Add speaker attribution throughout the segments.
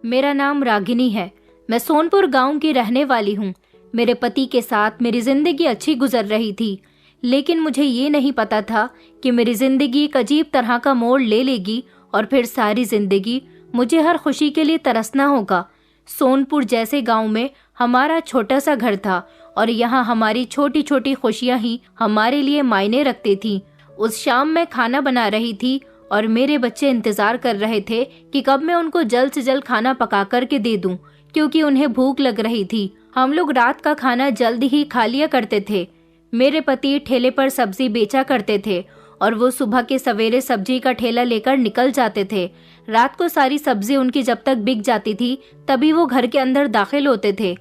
Speaker 1: मेरा नाम रागिनी है। मैं सोनपुर गांव की रहने वाली हूँ। मेरे पति के साथ मेरी जिंदगी अच्छी गुजर रही थी, लेकिन मुझे ये नहीं पता था कि मेरी जिंदगी एक अजीब तरह का मोड़ ले लेगी और फिर सारी जिंदगी मुझे हर खुशी के लिए तरसना होगा। सोनपुर जैसे गांव में हमारा छोटा सा घर था और यहाँ हमारी छोटी छोटी खुशियाँ ही हमारे लिए मायने रखती थी। उस शाम मैं खाना बना रही थी और मेरे बच्चे इंतजार कर रहे थे कि कब मैं उनको जल्द से जल्द खाना पका कर के दे दूं, क्योंकि उन्हें भूख लग रही थी। हम लोग रात का खाना जल्द ही खा लिया करते थे। मेरे पति ठेले पर सब्जी बेचा करते थे और वो सुबह के सवेरे सब्जी का ठेला लेकर निकल जाते थे। रात को सारी सब्जी उनकी जब तक बिक जाती थी तभी वो घर के अंदर दाखिल होते थे।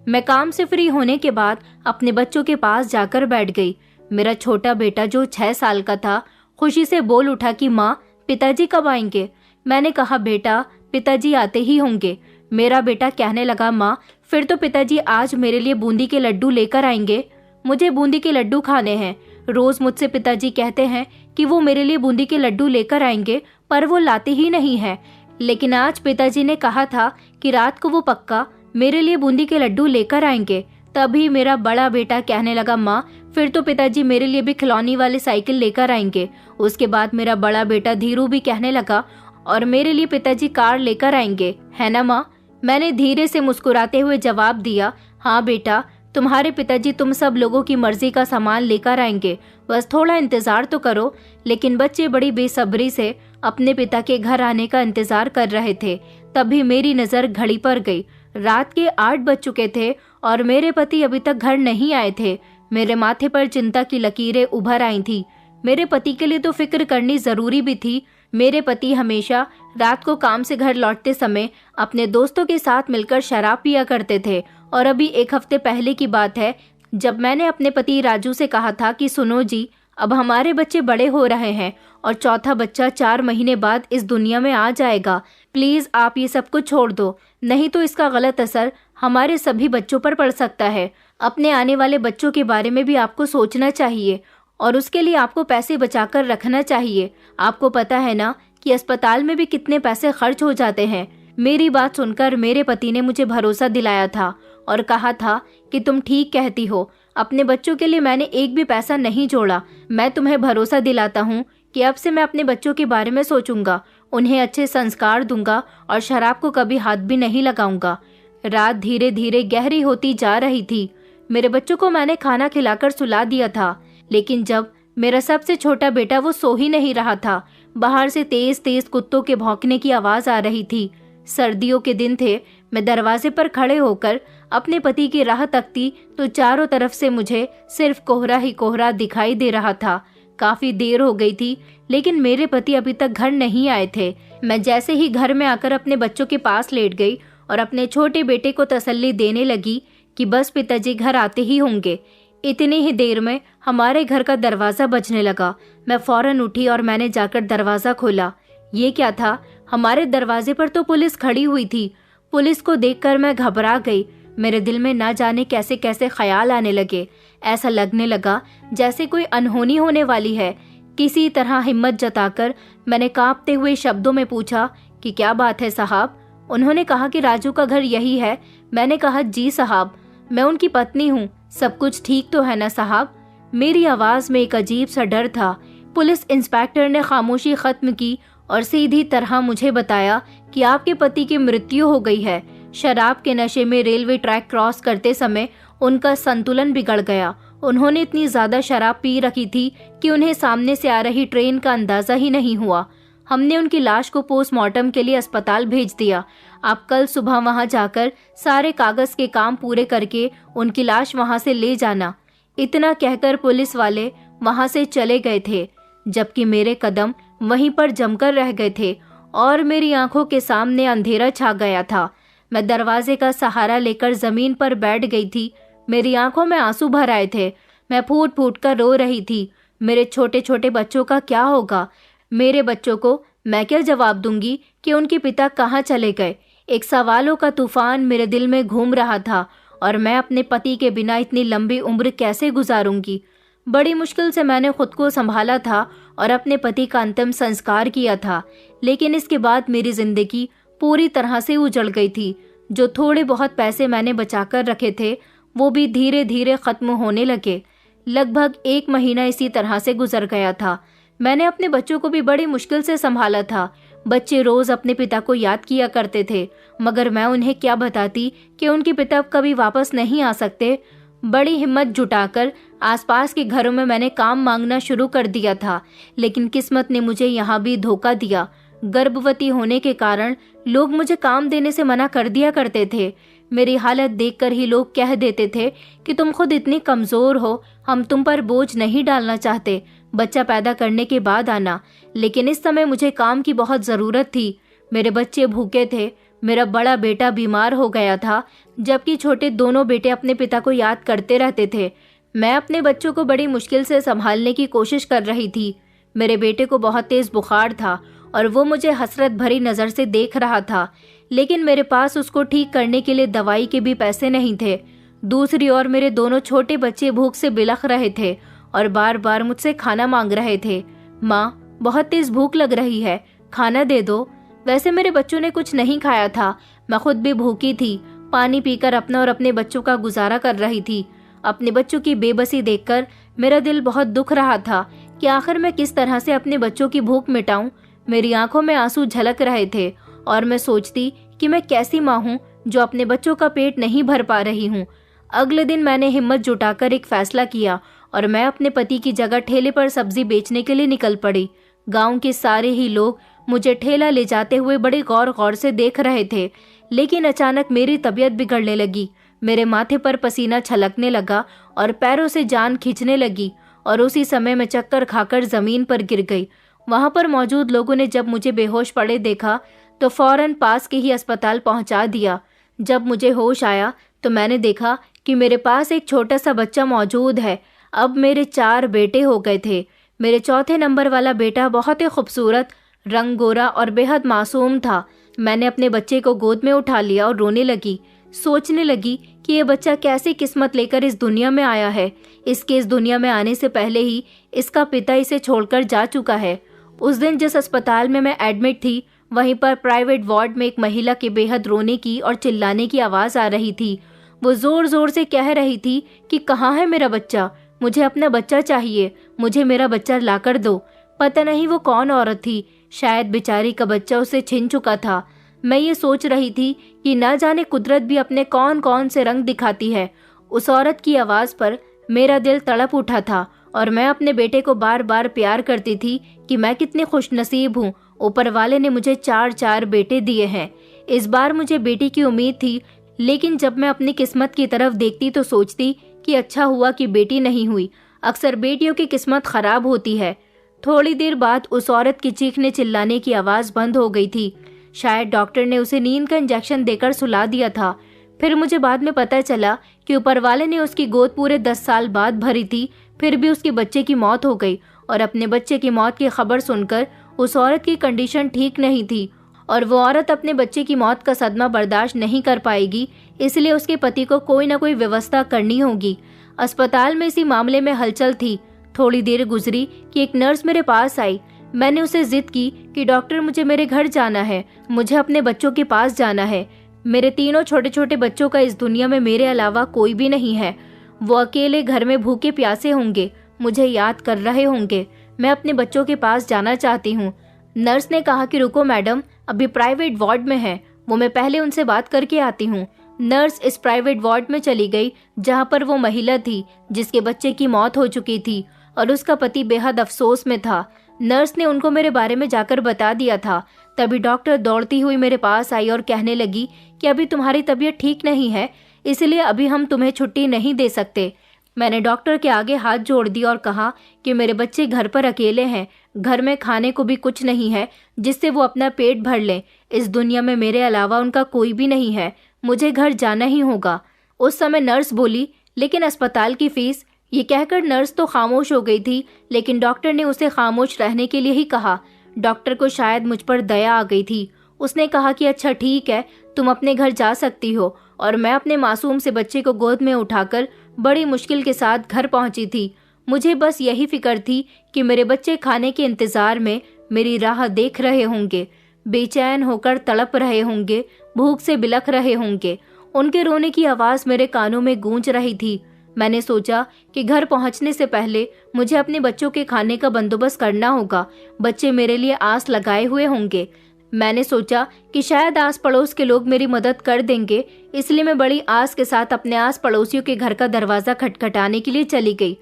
Speaker 1: मैं काम से फ्री होने के बाद अपने बच्चों के पास जाकर बैठ गई। मेरा छोटा बेटा जो 6 साल का था खुशी से बोल उठा कि माँ, पिताजी कब आएंगे? मैंने कहा, बेटा पिताजी आते ही होंगे। मेरा बेटा कहने लगा, माँ फिर तो पिताजी आज मेरे लिए बूंदी के लड्डू लेकर आएंगे। मुझे बूंदी के लड्डू खाने हैं। रोज मुझसे पिताजी कहते हैं कि वो मेरे लिए बूंदी के लड्डू लेकर आएंगे, पर वो लाते ही नहीं है। लेकिन आज पिताजी ने कहा था कि रात को वो पक्का मेरे लिए बूंदी के लड्डू लेकर आएंगे। तभी मेरा बड़ा बेटा कहने लगा, माँ फिर तो पिताजी मेरे लिए भी खिलौनी वाली साइकिल लेकर आएंगे। उसके बाद मेरा बड़ा बेटा धीरू भी कहने लगा, और मेरे लिए पिताजी कार लेकर आएंगे, है ना माँ? मैंने धीरे से मुस्कुराते हुए जवाब दिया, हाँ बेटा, तुम्हारे पिताजी तुम सब लोगों की मर्जी का सामान लेकर आएंगे, बस थोड़ा इंतजार तो करो। लेकिन बच्चे बड़ी बेसब्री से अपने पिता के घर आने का इंतजार कर रहे थे। तभी मेरी नजर घड़ी पर गई। रात के 8 बज चुके थे और मेरे पति अभी तक घर नहीं आए थे। मेरे माथे पर चिंता की लकीरें उभर आई थी। मेरे पति के लिए तो फिक्र करनी जरूरी भी थी। मेरे पति हमेशा रात को काम से घर लौटते समय अपने दोस्तों के साथ मिलकर शराब पिया करते थे। और अभी 1 हफ्ते पहले की बात है जब मैंने अपने पति राजू से कहा था कि सुनो जी, अब हमारे बच्चे बड़े हो रहे हैं और चौथा बच्चा 4 महीने बाद इस दुनिया में आ जाएगा। प्लीज आप ये सब कुछ छोड़ दो, नहीं तो इसका गलत असर हमारे सभी बच्चों पर पड़ सकता है। अपने आने वाले बच्चों के बारे में भी आपको सोचना चाहिए और उसके लिए आपको पैसे बचाकर रखना चाहिए। आपको पता है ना कि अस्पताल में भी कितने पैसे खर्च हो जाते हैं। मेरी बात सुनकर मेरे पति ने मुझे भरोसा दिलाया था और कहा था कि तुम ठीक कहती हो, अपने बच्चों के लिए मैंने एक भी पैसा नहीं जोड़ा। मैं तुम्हें भरोसा दिलाता हूँ कि अब से मैं अपने बच्चों के बारे में सोचूंगा, उन्हें अच्छे संस्कार दूंगा और शराब को कभी हाथ भी नहीं लगाऊंगा। रात धीरे धीरे गहरी होती जा रही थी। मेरे बच्चों को मैंने खाना खिलाकर सुला दिया था, लेकिन जब मेरा सबसे छोटा बेटा वो सो ही नहीं रहा था, बाहर से तेज तेज कुत्तों के भौंकने की आवाज आ रही थी। सर्दियों के दिन थे। मैं दरवाजे पर खड़े होकर अपने पति की राह तकती तो चारों तरफ से मुझे सिर्फ कोहरा ही कोहरा दिखाई दे रहा था। काफी देर हो गई थी, लेकिन मेरे पति अभी तक घर नहीं आए थे। मैं जैसे ही घर में आकर अपने बच्चों के पास लेट गई और अपने छोटे बेटे को तसल्ली देने लगी कि बस पिताजी घर आते ही होंगे। इतनी ही देर में हमारे घर का दरवाजा बजने लगा। मैं फौरन उठी और मैंने जाकर दरवाजा खोला। ये क्या था? हमारे दरवाजे पर तो पुलिस खड़ी हुई थी। पुलिस को देखकर मैं घबरा गई। मेरे दिल में ना जाने कैसे कैसे ख्याल आने लगे। ऐसा लगने लगा जैसे कोई अनहोनी होने वाली है। किसी तरह हिम्मत जताकर मैंने कांपते हुए शब्दों में पूछा कि क्या बात है साहब? उन्होंने कहा कि राजू का घर यही है। मैंने कहा, जी साहब, मैं उनकी पत्नी हूँ। सब कुछ ठीक तो है ना साहब? मेरी आवाज में एक अजीब सा डर था। पुलिस इंस्पेक्टर ने खामोशी खत्म की और सीधी तरह मुझे बताया कि आपके पति की मृत्यु हो गई है। शराब के नशे में रेलवे ट्रैक क्रॉस करते समय उनका संतुलन बिगड़ गया। उन्होंने इतनी ज्यादा शराब पी रखी थी कि उन्हें सामने से आ रही ट्रेन का अंदाजा ही नहीं हुआ। हमने उनकी लाश को पोस्टमार्टम के लिए अस्पताल भेज दिया। आप कल सुबह वहां जाकर सारे कागज के काम पूरे करके उनकी लाश वहां से ले जाना। इतना कहकर पुलिस वाले वहां से चले गए थे, जबकि मेरे कदम वहीं पर जमकर रह गए थे और मेरी आंखों के सामने अंधेरा छा गया था। मैं दरवाजे का सहारा लेकर जमीन पर बैठ गई थी। मेरी आंखों में आंसू भर आए थे। मैं फूट फूट कर रो रही थी। मेरे छोटे छोटे बच्चों का क्या होगा? मेरे बच्चों को मैं क्या जवाब दूंगी कि उनके पिता कहाँ चले गए? एक सवालों का तूफान मेरे दिल में घूम रहा था और मैं अपने पति के बिना इतनी लंबी उम्र कैसे गुजारूंगी? बड़ी मुश्किल से मैंने खुद को संभाला था और अपने पति का अंतिम संस्कार किया था, लेकिन इसके बाद मेरी जिंदगी पूरी तरह से उजड़ गई थी। जो थोड़े बहुत पैसे मैंने बचाकर रखे थे वो भी धीरे धीरे खत्म होने लगे। लगभग 1 महीना इसी तरह से गुजर गया था। मैंने अपने बच्चों को भी बड़ी मुश्किल से संभाला था। बच्चे रोज अपने पिता को याद किया करते थे, मगर मैं उन्हें क्या बताती कि उनके पिता कभी वापस नहीं आ सकते। बड़ी हिम्मत जुटाकर आसपास के घरों में मैंने काम मांगना शुरू कर दिया था, लेकिन किस्मत ने मुझे यहाँ भी धोखा दिया। गर्भवती होने के कारण लोग मुझे काम देने से मना कर दिया करते थे। मेरी हालत देखकर ही लोग कह देते थे कि तुम खुद इतनी कमजोर हो, हम तुम पर बोझ नहीं डालना चाहते, बच्चा पैदा करने के बाद आना। लेकिन इस समय मुझे काम की बहुत ज़रूरत थी। मेरे बच्चे भूखे थे, मेरा बड़ा बेटा बीमार हो गया था, जबकि छोटे दोनों बेटे अपने पिता को याद करते रहते थे। मैं अपने बच्चों को बड़ी मुश्किल से संभालने की कोशिश कर रही थी। मेरे बेटे को बहुत तेज बुखार था और वो मुझे हसरत भरी नज़र से देख रहा था, लेकिन मेरे पास उसको ठीक करने के लिए दवाई के भी पैसे नहीं थे। दूसरी ओर मेरे दोनों छोटे बच्चे भूख से बिलख रहे थे और बार बार मुझसे खाना मांग रहे थे। माँ, बहुत तेज भूख लग रही है, खाना दे दो। वैसे मेरे बच्चों ने कुछ नहीं खाया था, मैं खुद भी भूखी थी। पानी पीकर अपना और अपने बच्चों का गुजारा कर रही थी। अपने बच्चों की बेबसी देखकर मेरा दिल बहुत दुख रहा था कि आखिर मैं किस तरह से अपने बच्चों की भूख मिटाऊं। मेरी आंखों में आंसू झलक रहे थे और मैं सोचती कि मैं कैसी माँ हूँ जो अपने बच्चों का पेट नहीं भर पा रही हूँ। अगले दिन मैंने हिम्मत जुटाकर एक फैसला किया और मैं अपने पति की जगह ठेले पर सब्जी बेचने के लिए निकल पड़ी। गांव के सारे ही लोग मुझे ठेला ले जाते हुए बड़े गौर गौर से देख रहे थे, लेकिन अचानक मेरी तबीयत बिगड़ने लगी। मेरे माथे पर पसीना छलकने लगा और पैरों से जान खींचने लगी और उसी समय मैं चक्कर खाकर जमीन पर गिर गई। वहां पर मौजूद लोगों ने जब मुझे बेहोश पड़े देखा तो फौरन पास के ही अस्पताल पहुंचा दिया। जब मुझे होश आया तो मैंने देखा कि मेरे पास एक छोटा सा बच्चा मौजूद है। अब मेरे 4 बेटे हो गए थे। मेरे चौथे नंबर वाला बेटा बहुत ही खूबसूरत, रंग गोरा और बेहद मासूम था। मैंने अपने बच्चे को गोद में उठा लिया और रोने लगी। सोचने लगी कि ये बच्चा कैसी किस्मत लेकर इस दुनिया में आया है। इसके इस दुनिया में आने से पहले ही इसका पिता इसे छोड़कर जा चुका है। उस दिन जिस अस्पताल में मैं एडमिट थी, वहीं पर प्राइवेट वार्ड में एक महिला के बेहद रोने की और चिल्लाने की आवाज़ आ रही थी। वो जोर जोर से कह रही थी कि कहाँ है मेरा बच्चा, मुझे अपना बच्चा चाहिए, मुझे मेरा बच्चा लाकर दो। पता नहीं वो कौन औरत थी, शायद बेचारी का बच्चा उसे छिन चुका था। मैं ये सोच रही थी कि ना जाने कुदरत भी अपने कौन कौन से रंग दिखाती है। उस औरत की आवाज़ पर मेरा दिल तड़प उठा था और मैं अपने बेटे को बार बार प्यार करती थी कि मैं कितनी खुशनसीब हूँ, ऊपर वाले ने मुझे 4 बेटे दिए हैं। इस बार मुझे बेटी की उम्मीद थी, लेकिन जब मैं अपनी किस्मत की तरफ देखती तो सोचती कि अच्छा हुआ कि बेटी नहीं हुई। अक्सर बेटियों की किस्मत खराब होती है। थोड़ी देर बाद उस औरत की चीखने चिल्लाने की आवाज़ बंद हो गई थी। शायद डॉक्टर ने उसे नींद का इंजेक्शन देकर सुला दिया था। फिर मुझे बाद में पता चला कि ऊपर वाले ने उसकी गोद पूरे 10 साल बाद भरी थी, फिर भी उसके बच्चे की मौत हो गई। और अपने बच्चे की मौत की खबर सुनकर उस औरत की कंडीशन ठीक नहीं थी और वो औरत अपने बच्चे की मौत का सदमा बर्दाश्त नहीं कर पाएगी, इसलिए उसके पति को कोई ना कोई व्यवस्था करनी होगी। अस्पताल में इसी मामले में हलचल थी। थोड़ी देर गुजरी कि एक नर्स मेरे पास आई। मैंने उसे जिद की कि डॉक्टर, मुझे मेरे घर जाना है, मुझे अपने बच्चों के पास जाना है। मेरे तीनों छोटे छोटे बच्चों का इस दुनिया में मेरे अलावा कोई भी नहीं है। वो अकेले घर में भूखे प्यासे होंगे, मुझे याद कर रहे होंगे। मैं अपने बच्चों के पास जाना चाहती हूँ। नर्स ने कहा कि रुको मैडम, अभी प्राइवेट वार्ड में है, वो मैं पहले उनसे बात करके आती हूँ। नर्स इस प्राइवेट वार्ड में चली गई जहाँ पर वो महिला थी जिसके बच्चे की मौत हो चुकी थी और उसका पति बेहद अफसोस में था। नर्स ने उनको मेरे बारे में जाकर बता दिया था। तभी डॉक्टर दौड़ती हुई मेरे पास आई और कहने लगी कि अभी तुम्हारी तबीयत ठीक नहीं है, इसलिए अभी हम तुम्हें छुट्टी नहीं दे सकते। मैंने डॉक्टर के आगे हाथ जोड़ दिया और कहा कि मेरे बच्चे घर पर अकेले हैं, घर में खाने को भी कुछ नहीं है जिससे वो अपना पेट भर लें। इस दुनिया में मेरे अलावा उनका कोई भी नहीं है, मुझे घर जाना ही होगा। उस समय नर्स बोली, लेकिन अस्पताल की फीस। ये कहकर नर्स तो खामोश हो गई थी, लेकिन डॉक्टर ने उसे खामोश रहने के लिए ही कहा। डॉक्टर को शायद मुझ पर दया आ गई थी। उसने कहा कि अच्छा ठीक है, तुम अपने घर जा सकती हो। और मैं अपने मासूम से बच्चे को गोद में उठाकर बड़ी मुश्किल के साथ घर पहुंची थी। मुझे बस यही फिक्र थी कि मेरे बच्चे खाने के इंतजार में मेरी राह देख रहे होंगे। बेचैन होकर तड़प रहे होंगे, भूख से बिलख रहे होंगे। उनके रोने की आवाज़ मेरे कानों में गूंज रही थी। मैंने सोचा कि घर पहुंचने से पहले मुझे अपने बच्चों के खाने का बंदोबस्त करना होगा। बच्चे मेरे लिए आस लगाए हुए होंगे। मैंने सोचा कि शायद आस पड़ोस के लोग मेरी मदद कर देंगे, इसलिए मैं बड़ी आस के साथ अपने आस पड़ोसियों के घर का दरवाज़ा खटखटाने के लिए चली गई।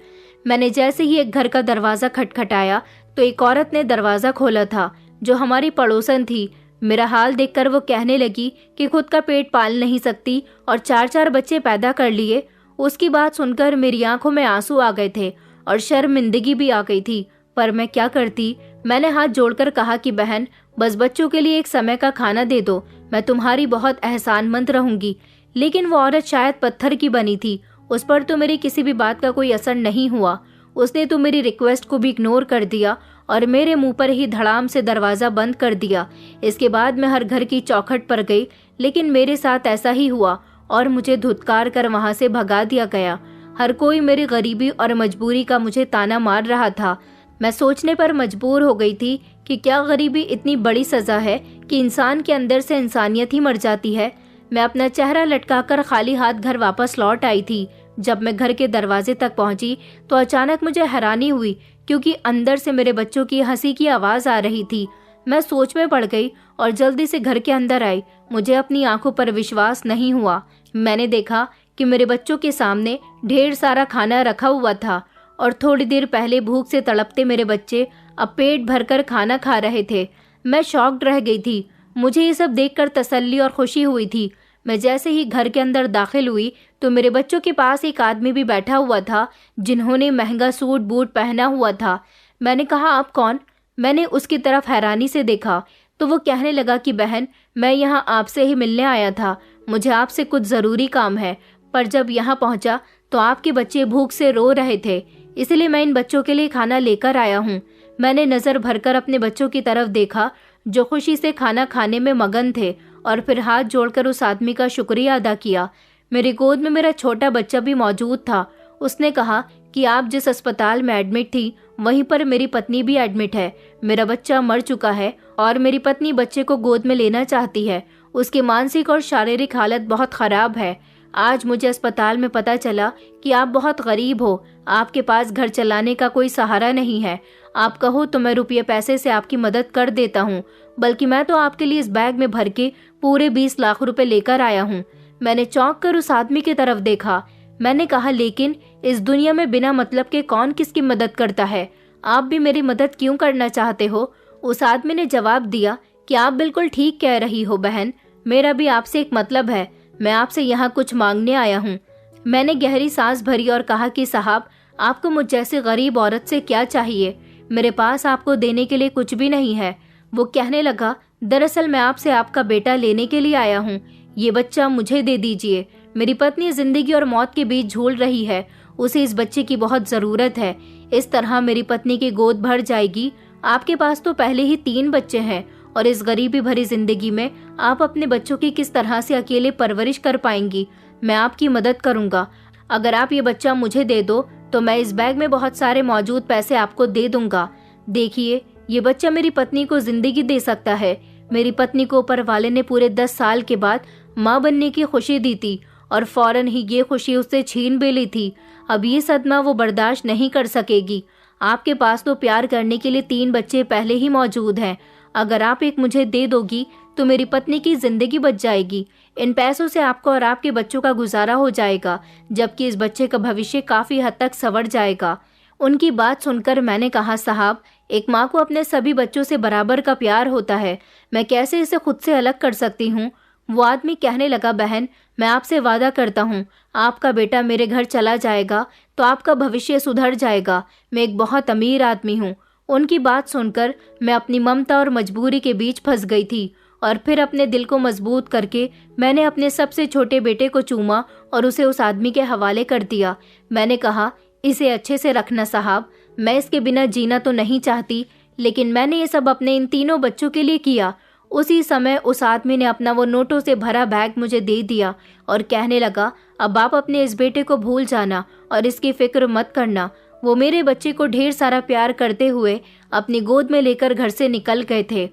Speaker 1: मैंने जैसे ही एक घर का दरवाज़ा खटखटाया तो एक औरत ने दरवाज़ा खोला था, जो हमारी पड़ोसन थी। मेरा हाल देखकर वो कहने लगी कि खुद का पेट पाल नहीं सकती और 4-4 बच्चे पैदा कर लिए। उसकी बात सुनकर मेरी आंखों में आंसू आ गए थे और शर्मिंदगी भी आ गई थी, पर मैं क्या करती। मैंने हाथ जोड़कर कहा कि बहन, बस बच्चों के लिए एक समय का खाना दे दो, मैं तुम्हारी बहुत एहसानमंद रहूंगी। लेकिन वो औरत शायद पत्थर की बनी थी। उस पर तो मेरी किसी भी बात का कोई असर नहीं हुआ। उसने तो मेरी रिक्वेस्ट को भी इग्नोर कर दिया और मेरे मुंह पर ही धड़ाम से दरवाज़ा बंद कर दिया। इसके बाद मैं हर घर की चौखट पर गई, लेकिन मेरे साथ ऐसा ही हुआ और मुझे धुतकार कर वहां से भगा दिया गया। हर कोई मेरी गरीबी और मजबूरी का मुझे ताना मार रहा था। मैं सोचने पर मजबूर हो गई थी कि क्या गरीबी इतनी बड़ी सज़ा है कि इंसान के अंदर से इंसानियत ही मर जाती है। मैं अपना चेहरा लटकाकर खाली हाथ घर वापस लौट आई थी। जब मैं घर के दरवाजे तक पहुंची तो अचानक मुझे हैरानी हुई, क्योंकि अंदर से मेरे बच्चों की हंसी की आवाज़ आ रही थी। मैं सोच में पड़ गई और जल्दी से घर के अंदर आई। मुझे अपनी आंखों पर विश्वास नहीं हुआ। मैंने देखा कि मेरे बच्चों के सामने ढेर सारा खाना रखा हुआ था और थोड़ी देर पहले भूख से तड़पते मेरे बच्चे अब पेट भरकर खाना खा रहे थे। मैं शॉक्ड रह गई थी। मुझे ये सब देखकर तसल्ली और खुशी हुई थी। मैं जैसे ही घर के अंदर दाखिल हुई तो मेरे बच्चों के पास एक आदमी भी बैठा हुआ था, जिन्होंने महंगा सूट बूट पहना हुआ था। मैंने कहा, आप कौन? मैंने उसकी तरफ हैरानी से देखा तो वो कहने लगा कि बहन, मैं यहाँ आपसे ही मिलने आया था। मुझे आपसे कुछ ज़रूरी काम है, पर जब यहाँ पहुँचा तो आपके बच्चे भूख से रो रहे थे, इसलिए मैं इन बच्चों के लिए खाना लेकर आया हूँ। मैंने नज़र भरकर अपने बच्चों की तरफ देखा, जो खुशी से खाना खाने में मगन थे, और फिर हाथ जोड़कर उस आदमी का शुक्रिया अदा किया। मेरी गोद में मेरा छोटा बच्चा भी मौजूद था। उसने कहा कि आप जिस अस्पताल में एडमिट थी, वहीं पर मेरी पत्नी भी एडमिट है। मेरा बच्चा मर चुका है और मेरी पत्नी बच्चे को गोद में लेना चाहती है। उसकी मानसिक और शारीरिक हालत बहुत ख़राब है। आज मुझे अस्पताल में पता चला कि आप बहुत गरीब हो, आपके पास घर चलाने का कोई सहारा नहीं है। आप कहो तो मैं रुपये पैसे से आपकी मदद कर देता हूँ, बल्कि मैं तो आपके लिए इस बैग में भर के पूरे 20 लाख रुपए लेकर आया हूँ। मैंने चौंक कर उस आदमी की तरफ देखा। मैंने कहा, लेकिन इस दुनिया में बिना मतलब के कौन किसकी मदद करता है? आप भी मेरी मदद क्यों करना चाहते हो? उस आदमी ने जवाब दिया कि आप बिल्कुल ठीक कह रही हो बहन, मेरा भी आपसे एक मतलब है। मैं आपसे यहाँ कुछ मांगने आया हूँ। मैंने गहरी सांस भरी और कहा कि साहब, आपको मुझ जैसी गरीब औरत से क्या चाहिए? मेरे पास आपको देने के लिए कुछ भी नहीं है। वो कहने लगा, दरअसल मैं आपसे आपका बेटा लेने के लिए आया हूँ। ये बच्चा मुझे दे दीजिए। मेरी पत्नी जिंदगी और मौत के बीच झूल रही है। उसे इस बच्चे की बहुत ज़रूरत है। इस तरह मेरी पत्नी की गोद भर जाएगी। आपके पास तो पहले ही 3 बच्चे हैं और इस गरीबी भरी जिंदगी में आप अपने बच्चों की किस तरह से अकेले परवरिश कर पाएंगी? मैं आपकी मदद करूंगा। अगर आप ये बच्चा मुझे दे दो तो मैं इस बैग में बहुत सारे मौजूद पैसे आपको दे दूंगा। देखिए, ये बच्चा मेरी पत्नी को जिंदगी दे सकता है। मेरी पत्नी को ऊपर वाले ने पूरे 10 साल के बाद माँ बनने की खुशी दी थी और फौरन ही ये खुशी उससे छीन भी ली थी। अब ये सदमा वो बर्दाश्त नहीं कर सकेगी। आपके पास तो प्यार करने के लिए 3 बच्चे पहले ही मौजूद हैं। अगर आप एक मुझे दे दोगी तो मेरी पत्नी की जिंदगी बच जाएगी। इन पैसों से आपको और आपके बच्चों का गुजारा हो जाएगा, जबकि इस बच्चे का भविष्य काफी हद तक संवर जाएगा। उनकी बात सुनकर मैंने कहा, साहब, एक माँ को अपने सभी बच्चों से बराबर का प्यार होता है। मैं कैसे इसे खुद से अलग कर सकती हूँ? वो आदमी कहने लगा, बहन, मैं आपसे वादा करता हूँ, आपका बेटा मेरे घर चला जाएगा तो आपका भविष्य सुधर जाएगा। मैं एक बहुत अमीर आदमी हूँ। उनकी बात सुनकर मैं अपनी ममता और मजबूरी के बीच फंस गई थी और फिर अपने दिल को मजबूत करके मैंने अपने सबसे छोटे बेटे को चूमा और उसे उस आदमी के हवाले कर दिया। मैंने कहा, इसे अच्छे से रखना साहब, मैं इसके बिना जीना तो नहीं चाहती, लेकिन मैंने ये सब अपने इन 3 बच्चों के लिए किया। उसी समय उस आदमी ने अपना वो नोटों से भरा बैग मुझे दे दिया और कहने लगा, अब आप अपने इस बेटे को भूल जाना और इसकी फिक्र मत करना। वो मेरे बच्चे को ढेर सारा प्यार करते हुए अपनी गोद में लेकर घर से निकल गए थे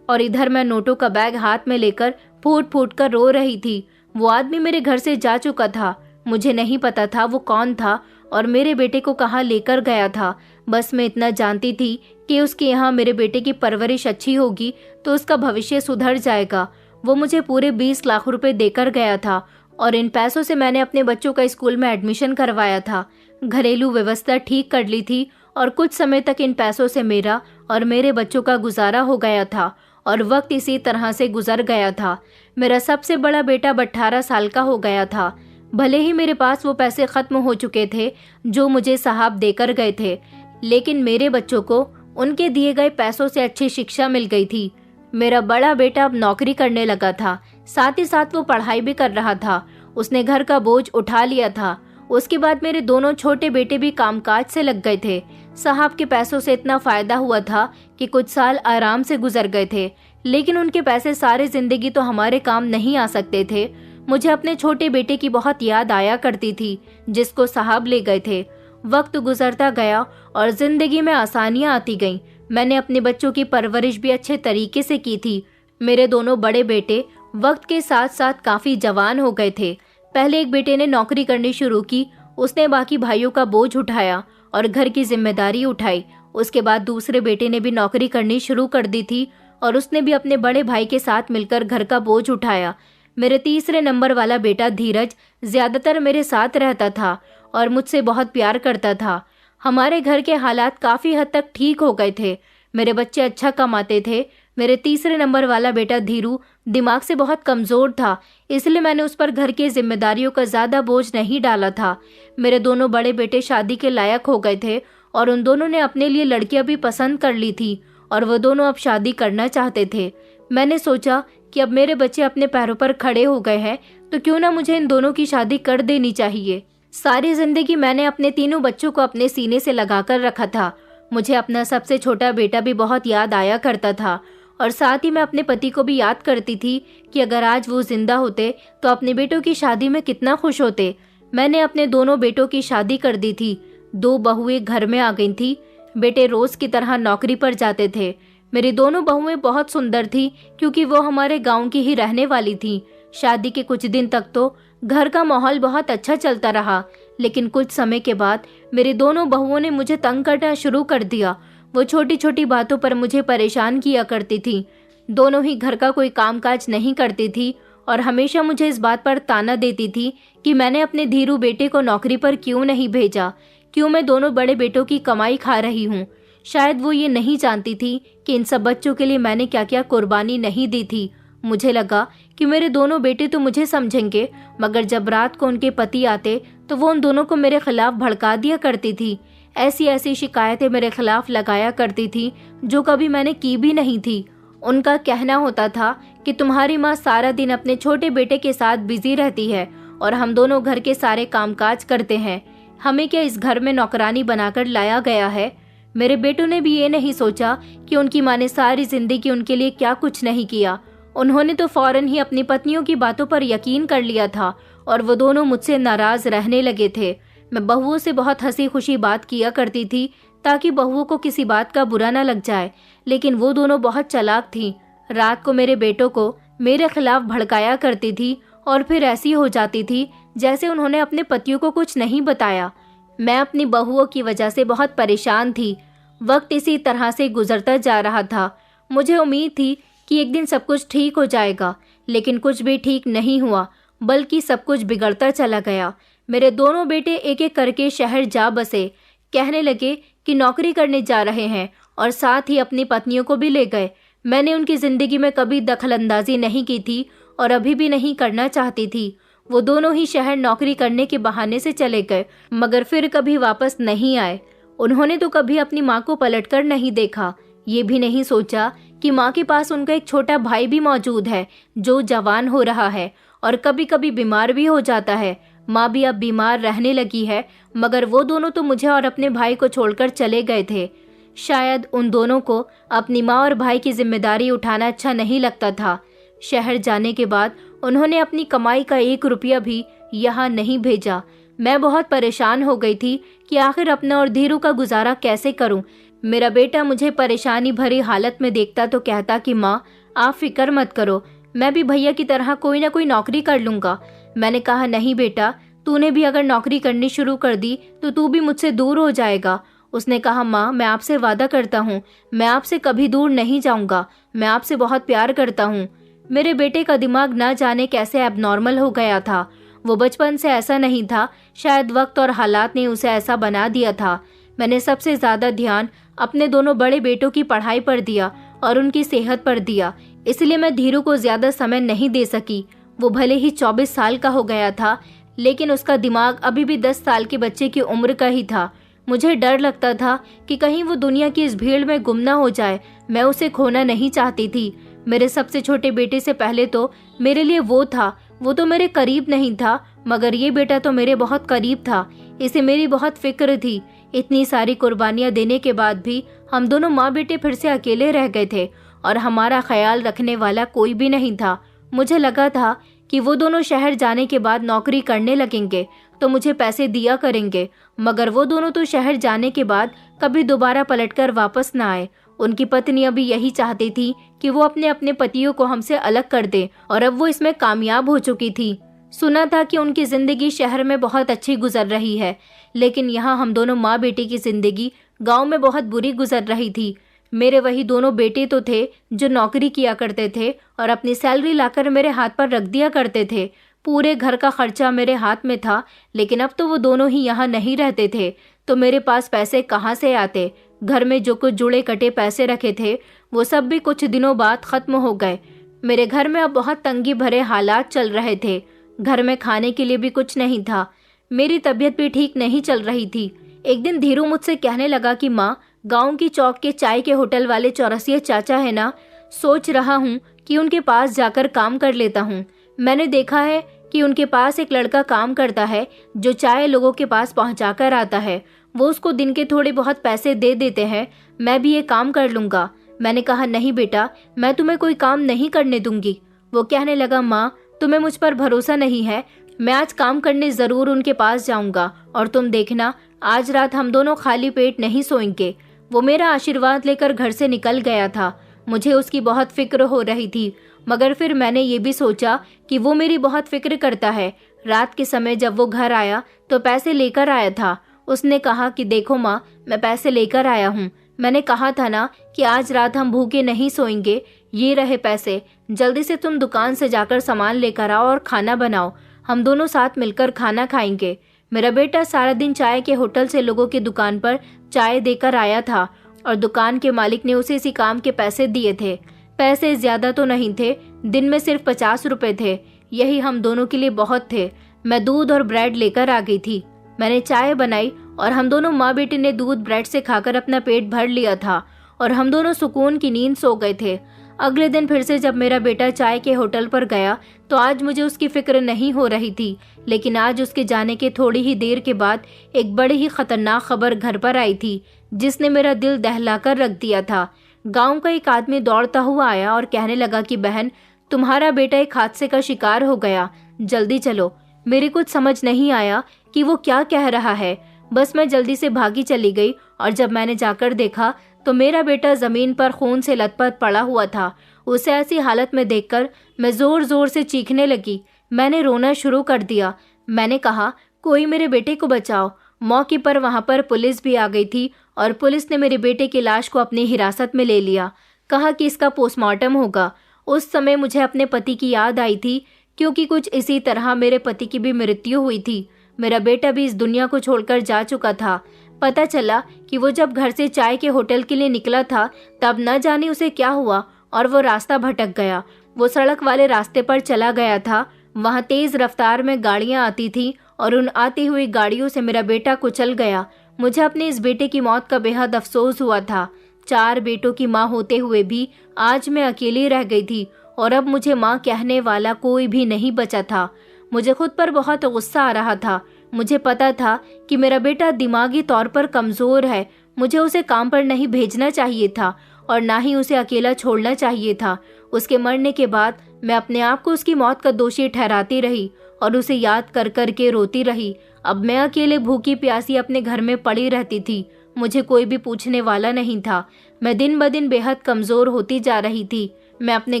Speaker 1: और इधर मैं नोटों का बैग हाथ में लेकर फूट फूट कर रो रही थी। वो आदमी मेरे घर से जा चुका था। मुझे नहीं पता था वो कौन था और मेरे बेटे को कहाँ लेकर गया था। बस मैं इतना जानती थी कि उसके यहाँ मेरे बेटे की परवरिश अच्छी होगी तो उसका भविष्य सुधर जाएगा। वो मुझे पूरे 20 लाख रुपए देकर गया था और इन पैसों से मैंने अपने बच्चों का स्कूल में एडमिशन करवाया था, घरेलू व्यवस्था ठीक कर ली थी और कुछ समय तक इन पैसों से मेरा और मेरे बच्चों का गुजारा हो गया था और वक्त इसी तरह से गुजर गया था। मेरा सबसे बड़ा बेटा 18 साल का हो गया था। भले ही मेरे पास वो पैसे खत्म हो चुके थे जो मुझे साहब देकर गए थे, लेकिन मेरे बच्चों को उनके दिए गए पैसों से अच्छी शिक्षा मिल गई थी। मेरा बड़ा बेटा अब नौकरी करने लगा था, साथ ही साथ वो पढ़ाई भी कर रहा था। उसने घर का बोझ उठा लिया था। उसके बाद मेरे दोनों छोटे बेटे भी कामकाज से लग गए थे। साहब के पैसों से इतना फायदा हुआ था कि कुछ साल आराम से गुजर गए थे, लेकिन उनके पैसे सारी जिंदगी तो हमारे काम नहीं आ सकते थे। मुझे अपने छोटे बेटे की बहुत याद आया करती थी जिसको साहब ले गए थे। वक्त गुजरता गया और जिंदगी में आसानियां आती गईं। मैंने अपने बच्चों की परवरिश भी अच्छे तरीके से की थी। मेरे दोनों बड़े बेटे वक्त के साथ साथ काफी जवान हो गए थे। पहले एक बेटे ने नौकरी करनी शुरू की, उसने बाकी भाइयों का बोझ उठाया और घर की जिम्मेदारी उठाई। उसके बाद दूसरे बेटे ने भी नौकरी करनी शुरू कर दी थी और उसने भी अपने बड़े भाई के साथ मिलकर घर का बोझ उठाया। मेरे तीसरे नंबर वाला बेटा धीरज ज्यादातर मेरे साथ रहता था और मुझसे बहुत प्यार करता था। हमारे घर के हालात काफी हद तक ठीक हो गए थे। मेरे बच्चे अच्छा कमाते थे। मेरे तीसरे नंबर वाला बेटा धीरू दिमाग से बहुत कमजोर था, इसलिए मैंने उस पर घर की जिम्मेदारियों का ज्यादा बोझ नहीं डाला था। मेरे दोनों बड़े बेटे शादी के लायक हो गए थे और उन दोनों ने अपने लिए लड़कियां भी पसंद कर ली थी और वो दोनों अब शादी करना चाहते थे। मैंने सोचा कि अब मेरे बच्चे अपने पैरों पर खड़े हो गए हैं तो क्यों ना मुझे इन दोनों की शादी कर देनी चाहिए। सारी जिंदगी मैंने अपने तीनों बच्चों को अपने सीने से लगाकर रखा था। मुझे अपना सबसे छोटा बेटा भी बहुत याद आया करता था और साथ ही मैं अपने पति को भी याद करती थी कि अगर आज वो जिंदा होते तो अपने बेटों की शादी में कितना खुश होते। मैंने अपने दोनों बेटों की शादी कर दी थी। 2 बहुएं घर में आ गई थी। बेटे रोज की तरह नौकरी पर जाते थे। मेरी दोनों बहुएं बहुत सुंदर थी क्योंकि वो हमारे गांव की ही रहने वाली थी। शादी के कुछ दिन तक तो घर का माहौल बहुत अच्छा चलता रहा, लेकिन कुछ समय के बाद मेरी दोनों बहुओं ने मुझे तंग करना शुरू कर दिया। वो छोटी छोटी बातों पर मुझे परेशान किया करती थी। दोनों ही घर का कोई कामकाज नहीं करती थी और हमेशा मुझे इस बात पर ताना देती थी कि मैंने अपने धीरू बेटे को नौकरी पर क्यों नहीं भेजा, क्यों मैं दोनों बड़े बेटों की कमाई खा रही हूँ। शायद वो ये नहीं जानती थी कि इन सब बच्चों के लिए मैंने क्या क्या कुर्बानी नहीं दी थी। मुझे लगा कि मेरे दोनों बेटे तो मुझे समझेंगे, मगर जब रात को उनके पति आते तो वो उन दोनों को मेरे खिलाफ भड़का दिया करती थी। ऐसी ऐसी शिकायतें मेरे खिलाफ लगाया करती थी जो कभी मैंने की भी नहीं थी। उनका कहना होता था कि तुम्हारी माँ सारा दिन अपने छोटे बेटे के साथ बिजी रहती है और हम दोनों घर के सारे कामकाज करते हैं। हमें क्या इस घर में नौकरानी बनाकर लाया गया है। मेरे बेटों ने भी ये नहीं सोचा कि उनकी माँ ने सारी जिंदगी उनके लिए क्या कुछ नहीं किया। उन्होंने तो फौरन ही अपनी पत्नियों की बातों पर यकीन कर लिया था और वो दोनों मुझसे नाराज रहने लगे थे। मैं बहुओं से बहुत हंसी खुशी बात किया करती थी ताकि बहुओं को किसी बात का बुरा न लग जाए, लेकिन वो दोनों बहुत चालाक थीं। रात को मेरे बेटों को मेरे खिलाफ भड़काया करती थी और फिर ऐसी हो जाती थी जैसे उन्होंने अपने पतियों को कुछ नहीं बताया। मैं अपनी बहुओं की वजह से बहुत परेशान थी। वक्त इसी तरह से गुजरता जा रहा था। मुझे उम्मीद थी कि एक दिन सब कुछ ठीक हो जाएगा, लेकिन कुछ भी ठीक नहीं हुआ, बल्कि सब कुछ बिगड़ता चला गया। मेरे दोनों बेटे एक एक करके शहर जा बसे। कहने लगे कि नौकरी करने जा रहे हैं और साथ ही अपनी पत्नियों को भी ले गए। मैंने उनकी जिंदगी में कभी दखलंदाजी नहीं की थी और अभी भी नहीं करना चाहती थी। वो दोनों ही शहर नौकरी करने के बहाने से चले गए, मगर फिर कभी वापस नहीं आए। उन्होंने तो कभी अपनी माँ को पलटकर नहीं देखा। ये भी नहीं सोचा कि माँ के पास उनका एक छोटा भाई भी मौजूद है जो जवान हो रहा है और कभी कभी बीमार भी हो जाता है। माँ भी अब बीमार रहने लगी है, मगर वो दोनों तो मुझे और अपने भाई को छोड़कर चले गए थे। शायद उन दोनों को अपनी माँ और भाई की जिम्मेदारी उठाना अच्छा नहीं लगता था। शहर जाने के बाद उन्होंने अपनी कमाई का 1 रुपया भी यहाँ नहीं भेजा। मैं बहुत परेशान हो गई थी कि आखिर अपना और धीरू का गुजारा कैसे करूं। मेरा बेटा मुझे परेशानी भरी हालत में देखता तो कहता कि माँ, आप फिक्र मत करो, मैं भी भैया की तरह कोई ना कोई नौकरी कर लूँगा। मैंने कहा नहीं बेटा, तूने भी अगर नौकरी करनी शुरू कर दी तो तू भी मुझसे दूर हो जाएगा। उसने कहा माँ, मैं आपसे वादा करता हूँ, मैं आपसे कभी दूर नहीं जाऊँगा, मैं आपसे बहुत प्यार करता हूँ। मेरे बेटे का दिमाग ना जाने कैसे एबनॉर्मल हो गया था। वो बचपन से ऐसा नहीं था, शायद वक्त और हालात ने उसे ऐसा बना दिया था। मैंने सबसे ज़्यादा ध्यान अपने दोनों बड़े बेटों की पढ़ाई पर दिया और उनकी सेहत पर दिया, इसलिए मैं धीरू को ज़्यादा समय नहीं दे सकी। वो भले ही 24 साल का हो गया था, लेकिन उसका दिमाग अभी भी 10 साल के बच्चे की उम्र का ही था। मुझे डर लगता था कि कहीं वो दुनिया की इस भीड़ में गुम ना हो जाए। मैं उसे खोना नहीं चाहती थी। मेरे सबसे छोटे बेटे से पहले तो मेरे लिए वो था। वो तो मेरे करीब नहीं था, मगर ये बेटा तो मेरे बहुत करीब था। इसे मेरी बहुत फिक्र थी। इतनी सारी कुर्बानियां देने के बाद भी हम दोनों माँ बेटे फिर से अकेले रह गए थे और हमारा ख्याल रखने वाला कोई भी नहीं था। मुझे लगा था कि वो दोनों शहर जाने के बाद नौकरी करने लगेंगे तो मुझे पैसे दिया करेंगे, मगर वो दोनों तो शहर जाने के बाद कभी दोबारा पलटकर वापस ना आए। उनकी पत्नियां भी यही चाहती थी कि वो अपने अपने पतियों को हमसे अलग कर दे, और अब वो इसमें कामयाब हो चुकी थी। सुना था कि उनकी जिंदगी शहर में बहुत अच्छी गुजर रही है, लेकिन यहाँ हम दोनों माँ बेटी की जिंदगी गांव में बहुत बुरी गुजर रही थी। मेरे वही दोनों बेटे तो थे जो नौकरी किया करते थे और अपनी सैलरी लाकर मेरे हाथ पर रख दिया करते थे। पूरे घर का खर्चा मेरे हाथ में था, लेकिन अब तो वो दोनों ही यहाँ नहीं रहते थे, तो मेरे पास पैसे कहाँ से आते। घर में जो कुछ जुड़े कटे पैसे रखे थे वो सब भी कुछ दिनों बाद खत्म हो गए। मेरे घर में अब बहुत तंगी भरे हालात चल रहे थे। घर में खाने के लिए भी कुछ नहीं था। मेरी तबीयत भी ठीक नहीं चल रही थी। एक दिन धीरू मुझसे कहने लगा कि माँ, गांव की चौक के चाय के होटल वाले चौरसिया चाचा है ना, सोच रहा हूँ कि उनके पास जाकर काम कर लेता हूँ। मैंने देखा है कि उनके पास एक लड़का काम करता है जो चाय लोगों के पास पहुँचा कर आता है। वो उसको दिन के थोड़े बहुत पैसे दे देते हैं। मैं भी ये काम कर लूँगा। मैंने कहा नहीं बेटा, मैं तुम्हें कोई काम नहीं करने दूंगी। वो कहने लगा माँ, तुम्हें मुझ पर भरोसा नहीं है। मैं आज काम करने ज़रूर उनके पास जाऊँगा और तुम देखना, आज रात हम दोनों खाली पेट नहीं सोएंगे। वो मेरा आशीर्वाद लेकर घर से निकल गया था। मुझे उसकी बहुत फिक्र हो रही थी, मगर फिर मैंने ये भी सोचा कि वो मेरी बहुत फिक्र करता है। रात के समय जब वो घर आया तो पैसे लेकर आया था। उसने कहा कि देखो माँ, मैं पैसे लेकर आया हूँ। मैंने कहा था ना कि आज रात हम भूखे नहीं सोएंगे। ये रहे पैसे, जल्दी से तुम दुकान से जाकर सामान लेकर आओ और खाना बनाओ। हम दोनों साथ मिलकर खाना खाएंगे। मेरा बेटा सारा दिन चाय के होटल से लोगों की दुकान पर चाय देकर आया था और दुकान के मालिक ने उसे इसी काम के पैसे दिए थे। पैसे ज्यादा तो नहीं थे, दिन में सिर्फ 50 रुपए थे। यही हम दोनों के लिए बहुत थे। मैं दूध और ब्रेड लेकर आ गई थी। मैंने चाय बनाई और हम दोनों माँ बेटे ने दूध ब्रेड से खाकर अपना पेट भर लिया था और हम दोनों सुकून की नींद सो गए थे। अगले दिन फिर से जब मेरा बेटा चाय के होटल पर गया तो आज मुझे उसकी फिक्र नहीं हो रही थी, लेकिन आज उसके जाने के थोड़ी ही देर के बाद एक बड़ी ही खतरनाक खबर घर पर आई थी, जिसने मेरा दिल दहलाकर रख दिया था। गांव का एक आदमी दौड़ता हुआ आया और कहने लगा कि बहन, तुम्हारा बेटा एक हादसे का शिकार हो गया, जल्दी चलो। मेरे कुछ समझ नहीं आया कि वो क्या कह रहा है। बस मैं जल्दी से भागी चली गई और जब मैंने जाकर देखा तो मेरा बेटा जमीन पर खून से लथपथ पड़ा हुआ था। उसे ऐसी हालत में देखकर मैं जोर जोर से चीखने लगी। मैंने रोना शुरू कर दिया। मैंने कहा, कोई मेरे बेटे को बचाओ। मौके पर वहां पर पुलिस भी आ गई थी और पुलिस ने मेरे बेटे की लाश को अपनी हिरासत में ले लिया। कहा कि इसका पोस्टमार्टम होगा। उस समय मुझे अपने पति की याद आई थी, क्योंकि कुछ इसी तरह मेरे पति की भी मृत्यु हुई थी। मेरा बेटा भी इस दुनिया को छोड़कर जा चुका था। पता चला कि वो जब घर से चाय के होटल के लिए निकला था तब न जाने उसे क्या हुआ और वो रास्ता भटक गया। वो सड़क वाले रास्ते पर चला गया था। वहाँ तेज रफ्तार में गाड़ियाँ आती थी और उन आती हुई गाड़ियों से मेरा बेटा कुचल गया। मुझे अपने इस बेटे की मौत का बेहद अफसोस हुआ था। 4 बेटों की माँ होते हुए भी आज मैं अकेली रह गई थी और अब मुझे माँ कहने वाला कोई भी नहीं बचा था। मुझे खुद पर बहुत गुस्सा आ रहा था। मुझे पता था कि मेरा बेटा दिमागी तौर पर कमजोर है। मुझे उसे काम पर नहीं भेजना चाहिए था और ना ही उसे अकेला छोड़ना चाहिए था। उसके मरने के बाद मैं अपने आप को उसकी मौत का दोषी ठहराती रही और उसे याद कर कर के रोती रही। अब मैं अकेले भूखी प्यासी अपने घर में पड़ी रहती थी। मुझे कोई भी पूछने वाला नहीं था। मैं दिन ब दिन बेहद कमजोर होती जा रही थी। मैं अपने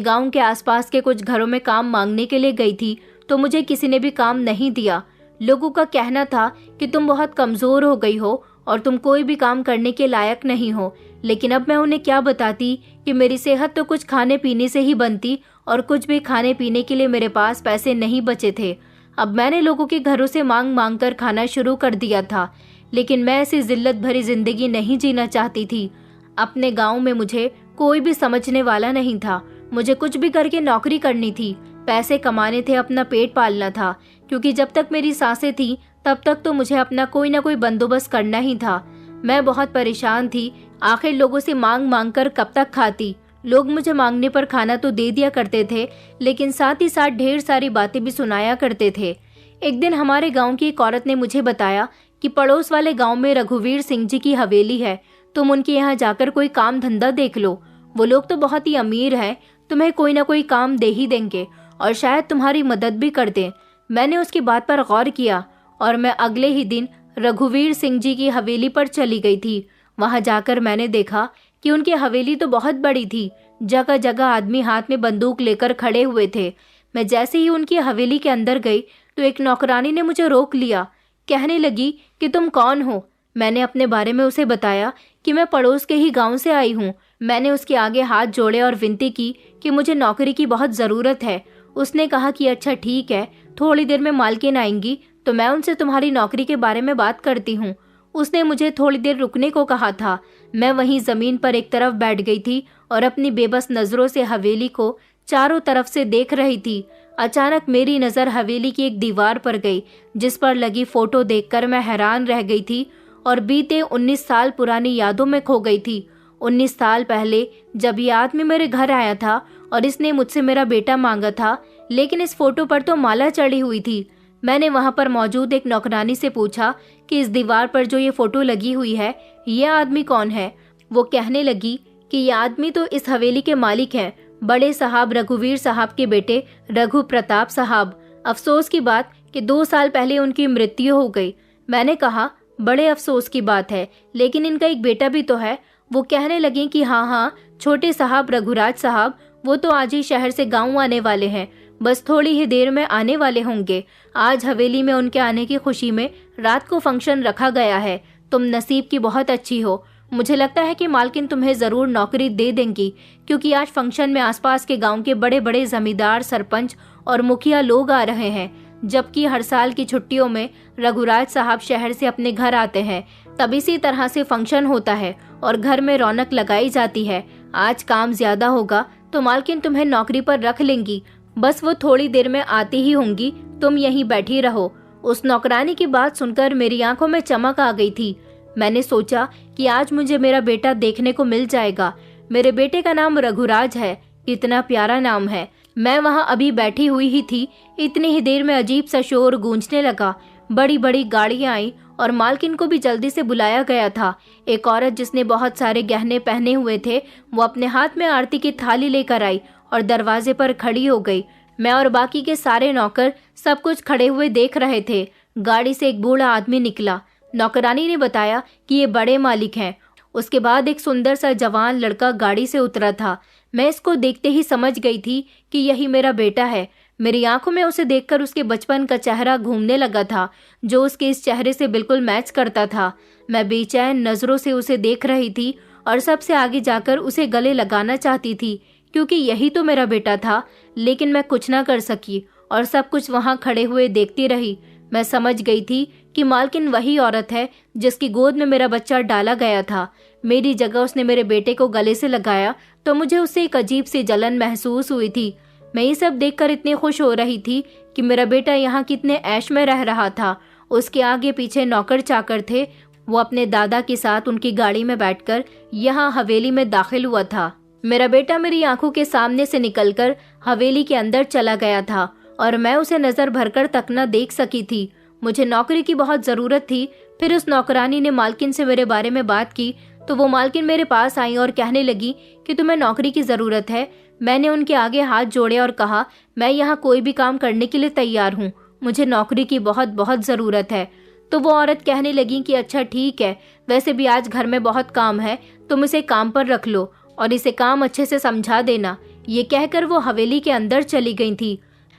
Speaker 1: गांव के आसपास के कुछ घरों में काम मांगने के लिए गई थी तो मुझे किसी ने भी काम नहीं दिया। लोगों का कहना था कि तुम बहुत कमजोर हो गई हो और तुम कोई भी काम करने के लायक नहीं हो। लेकिन अब मैं उन्हें क्या बताती कि मेरी सेहत तो कुछ खाने पीने से ही बनती और कुछ भी खाने पीने के लिए मेरे पास पैसे नहीं बचे थे। अब मैंने लोगों के घरों से मांग मांग कर खाना शुरू कर दिया था, लेकिन मैं ऐसी जिल्लत भरी जिंदगी नहीं जीना चाहती थी। अपने गांव में मुझे कोई भी समझने वाला नहीं था। मुझे कुछ भी करके नौकरी करनी थी, पैसे कमाने थे, अपना पेट पालना था, क्योंकि जब तक मेरी सांसें थी तब तक तो मुझे अपना कोई ना कोई बंदोबस्त करना ही था। मैं बहुत परेशान थी। आखिर लोगों से मांग मांग कर कब तक खाती। लोग मुझे मांगने पर खाना तो दे दिया करते थे, लेकिन साथ ही साथ ढेर सारी बातें भी सुनाया करते थे। एक दिन हमारे गांव की एक औरत ने मुझे बताया कि पड़ोस वाले गांव में रघुवीर सिंह जी की हवेली है, तुम उनके यहाँ जाकर कोई काम धंधा देख लो। वो लोग तो बहुत ही अमीर हैं, तुम्हें कोई ना कोई काम दे ही देंगे और शायद तुम्हारी मदद भी कर दें। मैंने उसकी बात पर गौर किया और मैं अगले ही दिन रघुवीर सिंह जी की हवेली पर चली गई थी। वहां जाकर मैंने देखा कि उनकी हवेली तो बहुत बड़ी थी। जगह जगह आदमी हाथ में बंदूक लेकर खड़े हुए थे। मैं जैसे ही उनकी हवेली के अंदर गई तो एक नौकरानी ने मुझे रोक लिया। कहने लगी कि तुम कौन हो। मैंने अपने बारे में उसे बताया कि मैं पड़ोस के ही गांव से आई हूँ। मैंने उसके आगे हाथ जोड़े और विनती की कि मुझे नौकरी की बहुत ज़रूरत है। उसने कहा कि अच्छा ठीक है, थोड़ी देर में मालकिन आएंगी तो मैं उनसे तुम्हारी नौकरी के बारे में बात करती हूँ। उसने मुझे थोड़ी देर रुकने को कहा था। मैं वहीं जमीन पर एक तरफ बैठ गई थी और अपनी बेबस नजरों से हवेली को चारों तरफ से देख रही थी। अचानक मेरी नज़र हवेली की एक दीवार पर गई, जिस पर लगी फोटो देखकर मैं हैरान रह गई थी और बीते 19 साल पुरानी यादों में खो गई थी। 19 साल पहले जब ये आदमी मेरे घर आया था और इसने मुझसे मेरा बेटा मांगा था, लेकिन इस फोटो पर तो माला चढ़ी हुई थी। मैंने वहां पर मौजूद एक नौकरानी से पूछा कि इस दीवार पर जो ये फोटो लगी हुई है, ये आदमी कौन है। वो कहने लगी कि ये आदमी तो इस हवेली के मालिक हैं, बड़े साहब रघुवीर साहब के बेटे रघु प्रताप साहब। अफसोस की बात कि 2 साल पहले उनकी मृत्यु हो गई। मैंने कहा बड़े अफसोस की बात है, लेकिन इनका एक बेटा भी तो है। वो कहने लगे कि हाँ, छोटे साहब रघुराज साहब, वो तो आज ही शहर से गाँव आने वाले हैं, बस थोड़ी ही देर में आने वाले होंगे। आज हवेली में उनके आने की खुशी में रात को फंक्शन रखा गया है। तुम नसीब की बहुत अच्छी हो। मुझे लगता है कि मालकिन तुम्हें जरूर नौकरी दे देंगी, क्योंकि आज फंक्शन में आसपास के गांव के बड़े बड़े जमींदार, सरपंच और मुखिया लोग आ रहे हैं। जबकि हर साल की छुट्टियों में रघुराज साहब शहर से अपने घर आते हैं, तब इसी तरह से फंक्शन होता है और घर में रौनक लगाई जाती है। आज काम ज्यादा होगा तो मालकिन तुम्हें नौकरी पर रख लेंगी, बस वो थोड़ी देर में आती ही होंगी, तुम यहीं बैठी रहो। उस नौकरानी की बात सुनकर मेरी आंखों में चमक आ गई थी। मैंने सोचा कि आज मुझे मेरा बेटा देखने को मिल जाएगा। मेरे बेटे का नाम रघुराज है, इतना प्यारा नाम है। मैं वहां अभी बैठी हुई ही थी, इतनी ही देर में अजीब सा शोर गूंजने लगा। बड़ी बड़ी गाड़ियां आई और मालकिन को भी जल्दी से बुलाया गया था। एक औरत जिसने बहुत सारे गहने पहने हुए थे, वो अपने हाथ में आरती की थाली लेकर आई और दरवाजे पर खड़ी हो गई। मैं और बाकी के सारे नौकर सब कुछ खड़े हुए देख रहे थे। गाड़ी से एक बूढ़ा आदमी निकला। नौकरानी ने बताया कि ये बड़े मालिक हैं। उसके बाद एक सुंदर सा जवान लड़का गाड़ी से उतरा था। मैं इसको देखते ही समझ गई थी कि यही मेरा बेटा है। मेरी आंखों में उसे देखकर उसके बचपन का चेहरा घूमने लगा था, जो उसके इस चेहरे से बिल्कुल मैच करता था। मैं बेचैन नजरों से उसे देख रही थी और सबसे आगे जाकर उसे गले लगाना चाहती थी, क्योंकि यही तो मेरा बेटा था। लेकिन मैं कुछ ना कर सकी और सब कुछ वहां खड़े हुए देखती रही। मैं समझ गई थी कि मालकिन वही औरत है जिसकी गोद में मेरा बच्चा डाला गया था। मेरी जगह उसने मेरे बेटे को गले से लगाया तो मुझे उससे एक अजीब सी जलन महसूस हुई थी। मैं ये सब देखकर इतनी खुश हो रही थी कि मेरा बेटा यहाँ कितने ऐश में रह रहा था। उसके आगे पीछे नौकर चाकर थे। वो अपने दादा के साथ उनकी गाड़ी में बैठकर यहाँ हवेली में दाखिल हुआ था। मेरा बेटा मेरी आंखों के सामने से निकलकर हवेली के अंदर चला गया था और मैं उसे नजर भरकर तक न देख सकी थी। मुझे नौकरी की बहुत जरूरत थी। फिर उस नौकरानी ने मालकिन से मेरे बारे में बात की तो वो मालकिन मेरे पास आई और कहने लगी कि तुम्हें नौकरी की जरूरत है। मैंने उनके आगे हाथ जोड़े और कहा, मैं यहाँ कोई भी काम करने के लिए तैयार हूँ, मुझे नौकरी की बहुत बहुत जरूरत है। तो वो औरत कहने लगी कि अच्छा ठीक है, वैसे भी आज घर में बहुत काम है, तुम इसे काम पर रख लो और इसे काम अच्छे से समझा देना। ये कहकर वो हवेली के अंदर चली गई थी।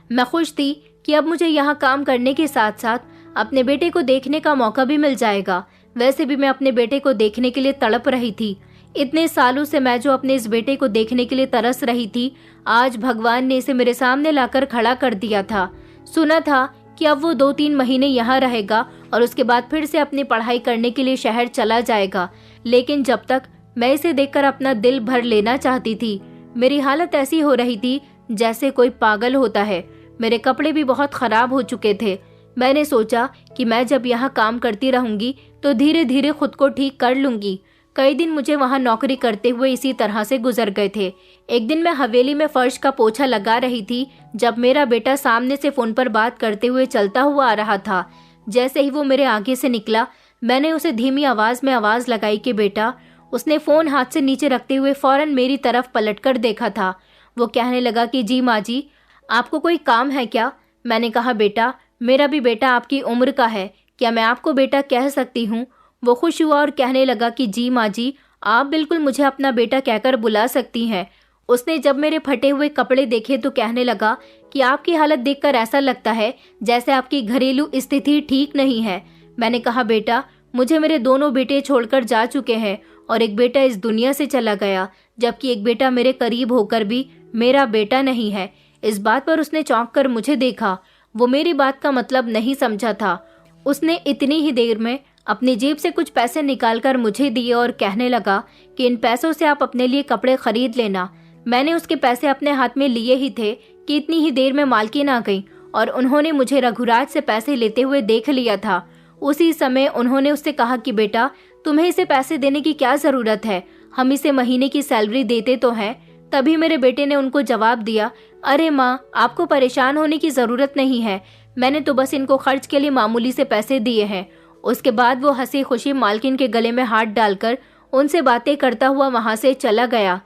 Speaker 1: मैं खुश थी कि अब मुझे यहाँ काम करने के साथ साथ अपने बेटे को देखने का मौका भी मिल जाएगा। वैसे भी मैं अपने बेटे को देखने के लिए तड़प रही थी। इतने सालों से मैं जो अपने इस बेटे को देखने के लिए तरस रही थी, आज भगवान ने इसे मेरे सामने लाकर खड़ा कर दिया था। सुना था कि अब वो 2-3 महीने यहाँ रहेगा और उसके बाद फिर से अपनी पढ़ाई करने के लिए शहर चला जाएगा, लेकिन जब तक मैं इसे देखकर अपना दिल भर लेना चाहती थी। मेरी हालत ऐसी हो रही थी जैसे कोई पागल होता है। मेरे कपड़े भी बहुत खराब हो चुके थे। मैंने सोचा कि मैं जब यहाँ काम करती रहूंगी तो धीरे धीरे खुद को ठीक कर लूंगी। कई दिन मुझे वहाँ नौकरी करते हुए इसी तरह से गुजर गए थे। एक दिन मैं हवेली में फर्श का पोछा लगा रही थी जब मेरा बेटा सामने से फोन पर बात करते हुए चलता हुआ आ रहा था। जैसे ही वो मेरे आगे से निकला, मैंने उसे धीमी आवाज में आवाज लगाई कि बेटा। उसने फोन हाथ से नीचे रखते हुए फौरन मेरी तरफ पलटकर देखा था। वो कहने लगा कि जी माँ जी, आपको कोई काम है क्या? मैंने कहा बेटा, मेरा भी बेटा आपकी उम्र का है, क्या मैं आपको बेटा कह सकती हूँ? वो खुश हुआ और कहने लगा कि जी माँ जी, आप बिल्कुल मुझे अपना बेटा कहकर बुला सकती हैं। उसने जब मेरे फटे हुए कपड़े देखे तो कहने लगा कि आपकी हालत देखकर ऐसा लगता है जैसे आपकी घरेलू स्थिति ठीक नहीं है। मैंने कहा बेटा, मुझे मेरे दोनों बेटे छोड़कर जा चुके हैं और एक बेटा इस दुनिया से चला गया, जबकि एक बेटा मेरे करीब होकर भी मेरा बेटा नहीं है। इस बात पर उसने चौंक कर मुझे देखा। वो मेरी बात का मतलब नहीं समझा था। उसने इतनी ही देर में अपनी जेब से कुछ पैसे निकालकर मुझे दिए और कहने लगा कि इन पैसों से आप अपने लिए कपड़े खरीद लेना। मैंने उसके पैसे अपने हाथ में लिए ही थे कि इतनी ही देर में मालकिन आ गई और उन्होंने मुझे रघुराज से पैसे लेते हुए देख लिया था। उसी समय उन्होंने उससे कहा कि बेटा, तुम्हें इसे पैसे देने की क्या जरूरत है, हम इसे महीने की सैलरी देते तो हैं। तभी मेरे बेटे ने उनको जवाब दिया, अरे माँ, आपको परेशान होने की जरूरत नहीं है, मैंने तो बस इनको खर्च के लिए मामूली से पैसे दिए हैं। उसके बाद वो हंसी खुशी मालकिन के गले में हाथ डालकर उनसे बातें करता हुआ वहां से चला गया।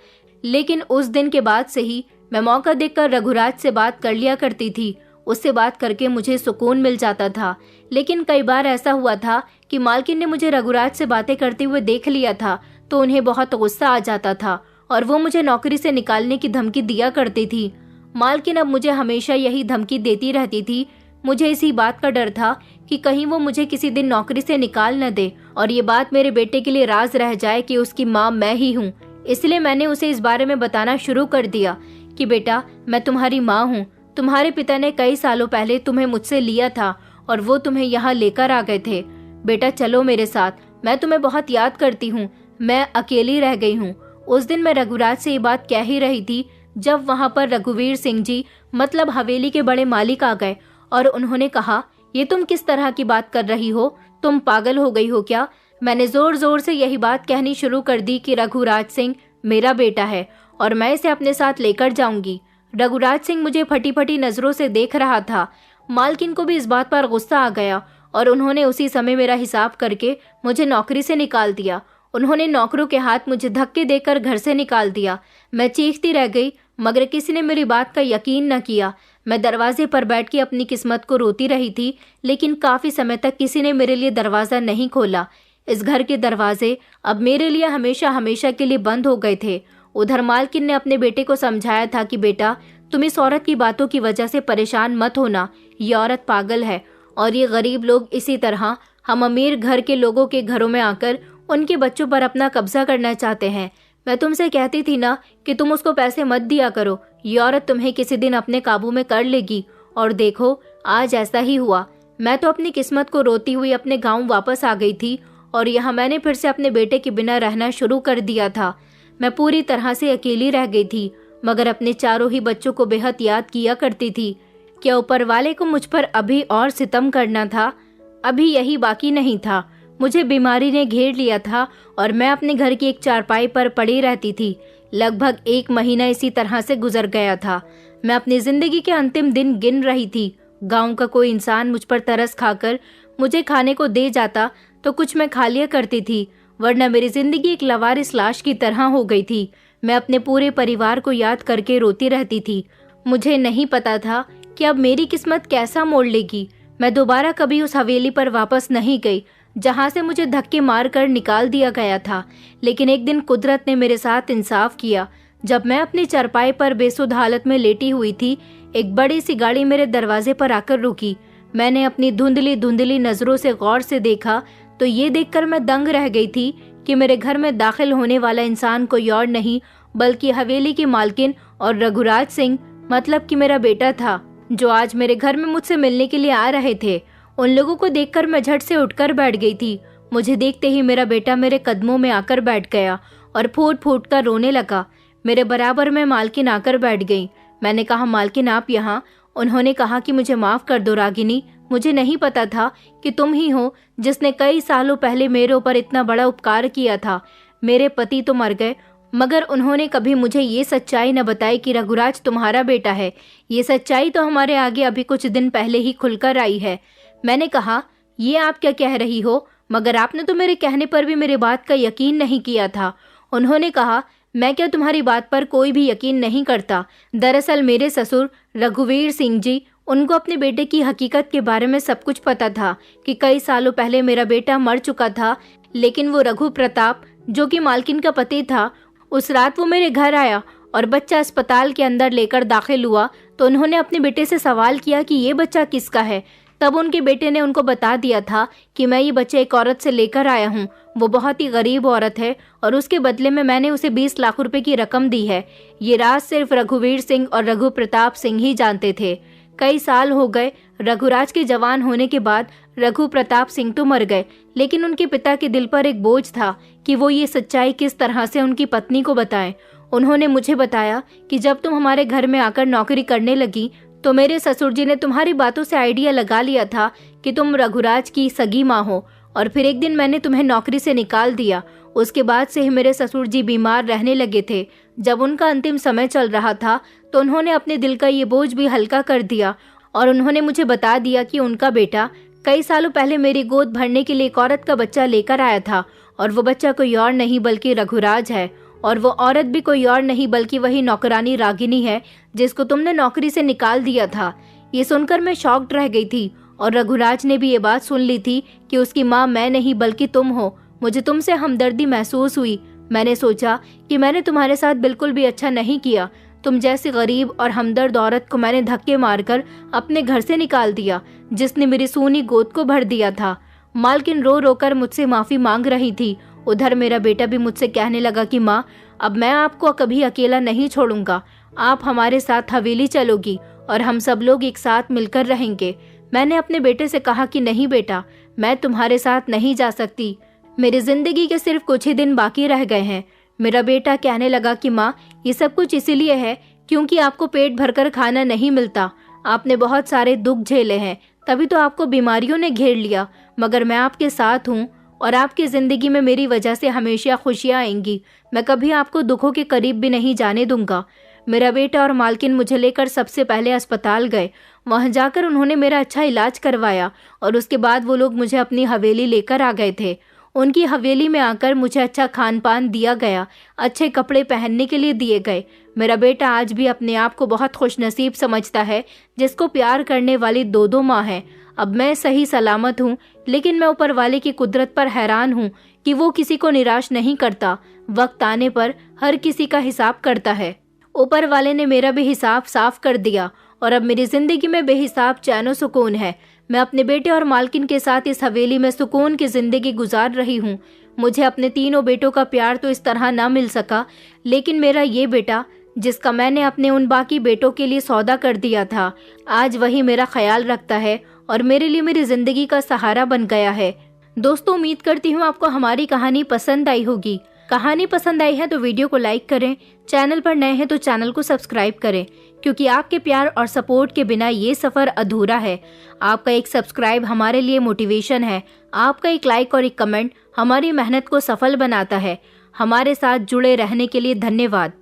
Speaker 1: लेकिन उस दिन के बाद से ही मैं मौका देखकर रघुराज से बात कर लिया करती थी। उससे बात करके मुझे सुकून मिल जाता था। लेकिन कई बार ऐसा हुआ था कि मालकिन ने मुझे रघुराज से बातें करते हुए देख लिया था तो उन्हें बहुत गुस्सा आ जाता था और वो मुझे नौकरी से निकालने की धमकी दिया करती थी। मालकिन अब मुझे हमेशा यही धमकी देती रहती थी। मुझे इसी बात का डर था कि कहीं वो मुझे किसी दिन नौकरी से निकाल न दे और ये बात मेरे बेटे के लिए राज रह जाए कि उसकी माँ मैं ही हूँ। इसलिए मैंने उसे इस बारे में बताना शुरू कर दिया कि बेटा, मैं तुम्हारी माँ हूँ। तुम्हारे पिता ने कई सालों पहले तुम्हें मुझसे लिया था और वो तुम्हें यहाँ लेकर आ गए थे। बेटा चलो मेरे साथ, मैं तुम्हें बहुत याद करती हूँ, मैं अकेली रह गई हूँ। उस दिन मैं रघुराज से ये बात कह ही रही थी जब वहाँ पर रघुवीर सिंह जी, मतलब हवेली के बड़े मालिक, आ गए और उन्होंने कहा, ये तुम किस तरह की बात कर रही हो, तुम पागल हो गई हो क्या? मैंने जोर जोर से यही बात कहनी शुरू कर दी कि रघुराज सिंह मेरा बेटा है और मैं इसे अपने साथ लेकर जाऊंगी। रघुराज सिंह मुझे फटी फटी नजरों से देख रहा था। मालकिन को भी इस बात पर गुस्सा आ गया और उन्होंने उसी समय मेरा हिसाब करके मुझे नौकरी से निकाल दिया। उन्होंने नौकरों के हाथ मुझे धक्के देकर घर से निकाल दिया। मैं चीखती रह गई मगर किसी ने मेरी बात का यकीन न किया। मैं दरवाजे पर बैठ के अपनी किस्मत को रोती रही थी, लेकिन काफी समय तक किसी ने मेरे लिए दरवाजा नहीं खोला। इस घर के दरवाजे अब मेरे लिए हमेशा हमेशा के लिए बंद हो गए थे। उधर मालकिन ने अपने बेटे को समझाया था कि बेटा, तुम इस औरत की बातों की वजह से परेशान मत होना, ये औरत पागल है और ये गरीब लोग इसी तरह हम अमीर घर के लोगों के घरों में आकर उनके बच्चों पर अपना कब्जा करना चाहते हैं। मैं तुमसे कहती थी ना कि तुम उसको पैसे मत दिया करो, ये औरत तुम्हें किसी दिन अपने काबू में कर लेगी। और देखो आज ऐसा ही हुआ। मैं तो अपनी किस्मत को रोती हुई अपने गाँव वापस आ गई थी और यहाँ मैंने फिर से अपने बेटे के बिना रहना शुरू कर दिया था। मैं पूरी तरह से अकेली रह गई थी मगर अपने चारों ही बच्चों को बेहद याद किया करती थी। क्या ऊपर वाले को मुझ पर अभी और सितम करना था? अभी यही बाकी नहीं था। मुझे बीमारी ने घेर लिया था और मैं अपने घर की एक चारपाई पर पड़ी रहती थी। लगभग 1 महीना इसी तरह से गुजर गया था। मैं अपनी जिंदगी के अंतिम दिन गिन रही थी। गांव का कोई इंसान मुझ पर तरस खाकर मुझे खाने को दे जाता तो कुछ मैं खा लिया करती थी, वरना मेरी जिंदगी एक लवारिस लाश की तरह हो गई थी। मैं अपने पूरे परिवार को याद करके रोती रहती थी। मुझे नहीं पता था कि अब मेरी किस्मत कैसा मोड़ लेगी। मैं दोबारा कभी उस हवेली पर वापस नहीं गई जहां से मुझे धक्के मार कर निकाल दिया गया था। लेकिन एक दिन कुदरत ने मेरे साथ इंसाफ किया। जब मैं अपनी चारपाई पर बेसुध हालत में लेटी हुई थी, एक बड़ी सी गाड़ी मेरे दरवाजे पर आकर रुकी। मैंने अपनी धुंधली धुंधली नजरों से गौर से देखा तो ये देखकर मैं दंग रह गई थी कि मेरे घर में दाखिल होने वाला इंसान कोई और नहीं बल्कि हवेली की मालकिन और रघुराज सिंह, मतलब कि मेरा बेटा था, जो आज मेरे घर में मुझसे मिलने के लिए आ रहे थे। उन लोगों को देखकर मैं झट से उठकर बैठ गई थी। मुझे देखते ही मेरा बेटा मेरे कदमों में आकर बैठ गया और फूट फूट कर रोने लगा। मेरे बराबर में मालकिन आकर बैठ गई। मैंने कहा, मालकिन आप यहाँ? उन्होंने कहा कि मुझे माफ कर दो रागिनी, मुझे नहीं पता था कि तुम ही हो जिसने कई सालों पहले मेरे ऊपर इतना बड़ा उपकार किया था। मेरे पति तो मर गए, मगर उन्होंने कभी मुझे ये सच्चाई न बताई कि रघुराज तुम्हारा बेटा है। ये सच्चाई तो हमारे आगे अभी कुछ दिन पहले ही खुलकर आई है। मैंने कहा, ये आप क्या कह रही हो? मगर आपने तो मेरे कहने पर भी मेरे बात का यकीन नहीं किया था। उन्होंने कहा, मैं क्या तुम्हारी बात पर कोई भी यकीन नहीं करता। दरअसल मेरे ससुर रघुवीर सिंह जी, उनको अपने बेटे की हकीकत के बारे में सब कुछ पता था कि कई सालों पहले मेरा बेटा मर चुका था, लेकिन वो रघु प्रताप, जो कि मालकिन का पति था, उस रात वो मेरे घर आया और बच्चा अस्पताल के अंदर लेकर दाखिल हुआ तो उन्होंने अपने बेटे से सवाल किया कि ये बच्चा किसका है। तब उनके बेटे ने उनको बता दिया था कि मैं ये बच्चा एक औरत से लेकर आया हूँ। वो बहुत ही गरीब औरत है और उसके बदले में मैंने उसे 20 लाख रुपए की रकम दी है। ये राज सिर्फ रघुवीर सिंह और रघु प्रताप सिंह ही जानते थे। कई साल हो गए। रघुराज के जवान होने के बाद रघु प्रताप सिंह तो मर गए, लेकिन उनके पिता के दिल पर एक बोझ था कि वो ये सच्चाई किस तरह से उनकी पत्नी को बताएं। उन्होंने मुझे बताया कि जब तुम हमारे घर में आकर नौकरी करने लगी तो मेरे ससुर जी ने तुम्हारी बातों से आइडिया लगा लिया था कि तुम रघुराज की सगी माँ हो, और फिर एक दिन मैंने तुम्हें नौकरी से निकाल दिया। उसके बाद से ही मेरे ससुर जी बीमार रहने लगे थे। जब उनका अंतिम समय चल रहा था तो उन्होंने अपने दिल का ये बोझ भी हल्का कर दिया और उन्होंने मुझे बता दिया कि उनका बेटा कई सालों पहले मेरी गोद भरने के लिए एक औरत का बच्चा लेकर आया था, और वो बच्चा कोई और नहीं बल्कि रघुराज है, और वो औरत भी कोई और नहीं बल्कि वही नौकरानी रागिनी है जिसको तुमने नौकरी से निकाल दिया था। ये सुनकर मैं शॉक्ड रह गई थी, और रघुराज ने भी ये बात सुन ली थी कि उसकी माँ मैं नहीं बल्कि तुम हो। मुझे तुमसे हमदर्दी महसूस हुई। मैंने सोचा कि मैंने तुम्हारे साथ बिल्कुल भी अच्छा नहीं किया। तुम जैसी गरीब और हमदर्द औरत को मैंने धक्के मारकर अपने घर से निकाल दिया, जिसने मेरी सूनी गोद को भर दिया था। मालकिन रो रो कर मुझसे माफी मांग रही थी। उधर मेरा बेटा भी मुझसे कहने लगा कि माँ, अब मैं आपको कभी अकेला नहीं छोड़ूंगा। आप हमारे साथ हवेली चलोगी और हम सब लोग एक साथ मिलकर रहेंगे। मैंने अपने बेटे से कहा कि नहीं बेटा, मैं तुम्हारे साथ नहीं जा सकती। मेरी जिंदगी के सिर्फ कुछ ही दिन बाकी रह गए हैं। मेरा बेटा कहने लगा कि माँ, ये सब कुछ इसीलिए है क्योंकि आपको पेट भरकर खाना नहीं मिलता। आपने बहुत सारे दुख झेले हैं, तभी तो आपको बीमारियों ने घेर लिया। मगर मैं आपके साथ हूँ और आपकी जिंदगी में मेरी वजह से हमेशा खुशियाँ आएंगी। मैं कभी आपको दुखों के करीब भी नहीं जाने दूंगा। मेरा बेटा और मालकिन मुझे लेकर सबसे पहले अस्पताल गए। वहां जाकर उन्होंने मेरा अच्छा इलाज करवाया और उसके बाद वो लोग मुझे अपनी हवेली लेकर आ गए थे। उनकी हवेली में आकर मुझे अच्छा खान पान दिया गया, अच्छे कपड़े पहनने के लिए दिए गए। मेरा बेटा आज भी अपने आप को बहुत खुशनसीब समझता है जिसको प्यार करने वाली दो माँ हैं। अब मैं सही सलामत हूँ, लेकिन मैं ऊपर वाले की कुदरत पर हैरान हूँ कि वो किसी को निराश नहीं करता। वक्त आने पर हर किसी का हिसाब करता है। ऊपर वाले ने मेरा भी हिसाब साफ कर दिया और अब मेरी जिंदगी में बेहिसाब चैन और सुकून है। मैं अपने बेटे और मालकिन के साथ इस हवेली में सुकून की जिंदगी गुजार रही हूँ। मुझे अपने तीनों बेटों का प्यार तो इस तरह ना मिल सका, लेकिन मेरा ये बेटा, जिसका मैंने अपने उन बाकी बेटों के लिए सौदा कर दिया था, आज वही मेरा ख्याल रखता है और मेरे लिए मेरी जिंदगी का सहारा बन गया है। दोस्तों, उम्मीद करती हूँ आपको हमारी कहानी पसंद आई होगी। कहानी पसंद आई है तो वीडियो को लाइक करें, चैनल पर नए हैं तो चैनल को सब्सक्राइब करें, क्योंकि आपके प्यार और सपोर्ट के बिना ये सफर अधूरा है। आपका एक सब्सक्राइब हमारे लिए मोटिवेशन है। आपका एक लाइक और एक कमेंट हमारी मेहनत को सफल बनाता है। हमारे साथ जुड़े रहने के लिए धन्यवाद।